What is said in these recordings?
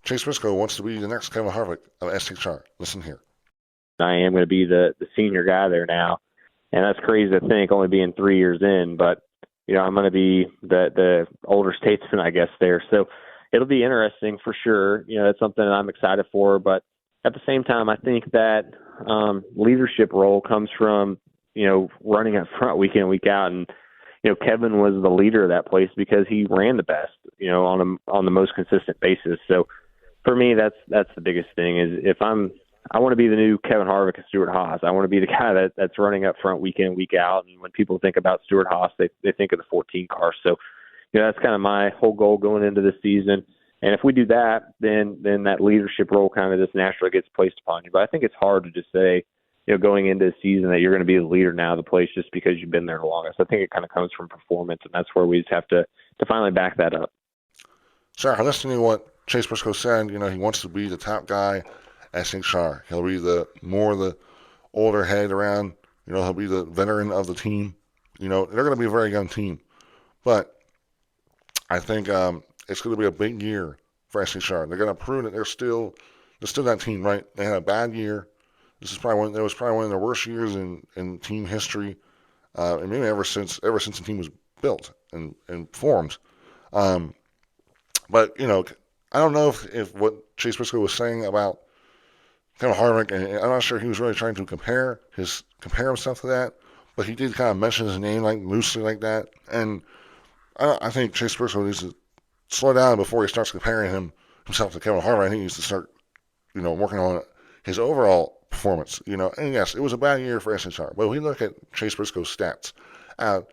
Chase Briscoe wants to be the next Kevin Harvick of SHR. Listen here. I am going to be the senior guy there now, and that's crazy to think, only being 3 years in. But I'm going to be the older statesman, I guess, there. So it'll be interesting for sure. That's something that I'm excited for. But at the same time, I think that leadership role comes from running up front week in, week out, and Kevin was the leader of that place because he ran the best, on the most consistent basis. So for me, that's the biggest thing is I want to be the new Kevin Harvick and Stuart Haas. I want to be the guy that's running up front week in, week out. And when people think about Stuart Haas, they think of the 14 car. So, that's kind of my whole goal going into this season. And if we do that, then that leadership role kind of just naturally gets placed upon you. But I think it's hard to just say, going into the season that you're going to be the leader now of the place just because you've been there the longest. I think it kind of comes from performance, and that's where we just have to finally back that up. Sure. Listening to what Chase Briscoe said, he wants to be the top guy at SHR. He'll be the older head around. He'll be the veteran of the team. They're going to be a very young team. But I think it's going to be a big year for SHR. They're going to prove that they're still that team, right? They had a bad year. This was probably one of their worst years in team history, and maybe ever since the team was built and formed. But I don't know if what Chase Briscoe was saying about Kevin Harvick, and I'm not sure he was really trying to compare himself to that, but he did kind of mention his name like loosely like that, and I think Chase Briscoe needs to slow down before he starts comparing himself to Kevin Harvick. I think he needs to start, working on his overall performance, and yes, it was a bad year for SHR. But if we look at Chase Briscoe's stats, out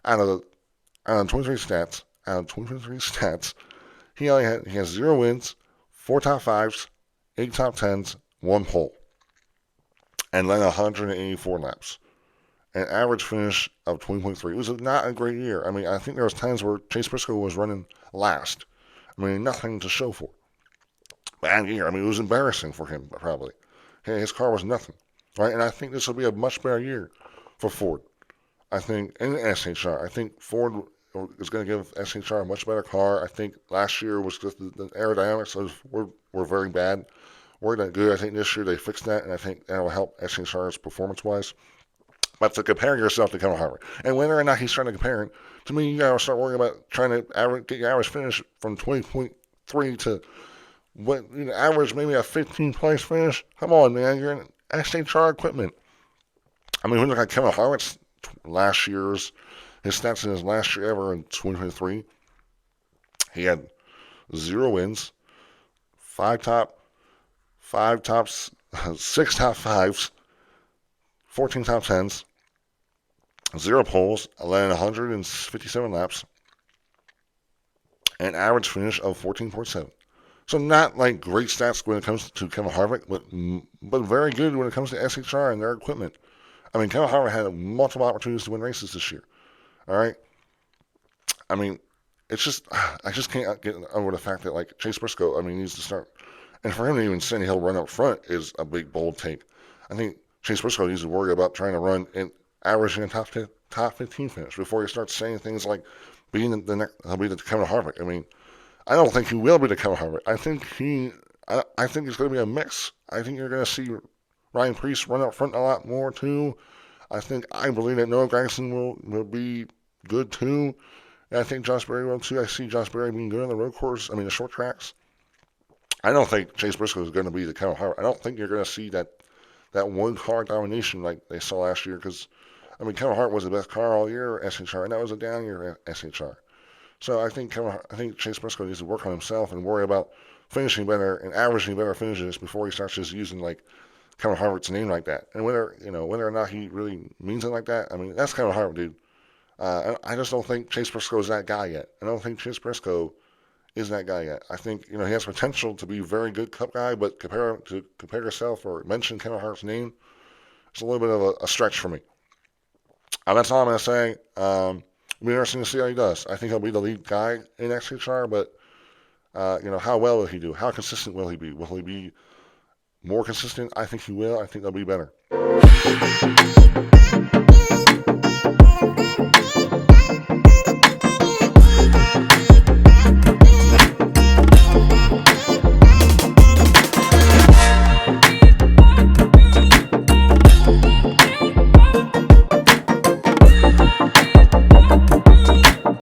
of 23 stats, he has 0 wins, 4 top 5s, 8 top 10s, 1 pole, and led 184 laps. An average finish of 20.3. It was not a great year. I mean, I think there was times where Chase Briscoe was running last. I mean, nothing to show for. Bad year. I mean, it was embarrassing for him, probably. His car was nothing, right? And I think this will be a much better year for Ford. I think in SHR, I think Ford is going to give SHR a much better car. I think last year was just the aerodynamics were very bad. We're not good. I think this year they fixed that, and I think that will help SHR's performance-wise. But to compare yourself to Kevin Harvick, and whether or not he's trying to compare it, to me, you got to start worrying about trying to get your average finish from 20.3 to what average maybe a 15th-place finish. Come on, man, you're in SHR equipment. I mean, we look at Kevin Harvick's his stats in his last year ever in 2023. He had 0 wins, 6 top 5s, 14 top 10s, 0 poles, led 157 laps, an average finish of 14.7. So not like great stats when it comes to Kevin Harvick, but very good when it comes to SHR and their equipment. I mean, Kevin Harvick had multiple opportunities to win races this year. All right? I mean, I just can't get over the fact that, like, Chase Briscoe, needs to start. And for him to even say he'll run up front is a big, bold take. I think Chase Briscoe needs to worry about trying to run and averaging a top 15 finish before he starts saying things like being he'll be the Kevin Harvick. I mean, I don't think he will be the Kevin Harvick. I think it's going to be a mix. I think you're going to see Ryan Preece run up front a lot more too. I believe that Noah Gragson will be good too. And I think Josh Berry will too. I see Josh Berry being good on the road course. The short tracks. I don't think Chase Briscoe is going to be the Kevin Harvick. I don't think you're going to see that one car domination like they saw last year because, Kevin Harvick was the best car all year at SHR, and that was a down year at SHR. So I think Chase Briscoe needs to work on himself and worry about finishing better and averaging better finishes before he starts just using like Kevin Harvick's name like that. And whether or not he really means it like that, that's Kevin Harvick, dude. I just don't think Chase Briscoe is that guy yet. I don't think Chase Briscoe is that guy yet. I think he has potential to be a very good Cup guy, but compare yourself or mention Kevin Harvick's name, it's a little bit of a stretch for me. That's all I'm going to say. It'll be interesting to see how he does. I think he'll be the lead guy in XHR, but how well will he do? How consistent will he be? Will he be more consistent? I think he will. I think he'll be better.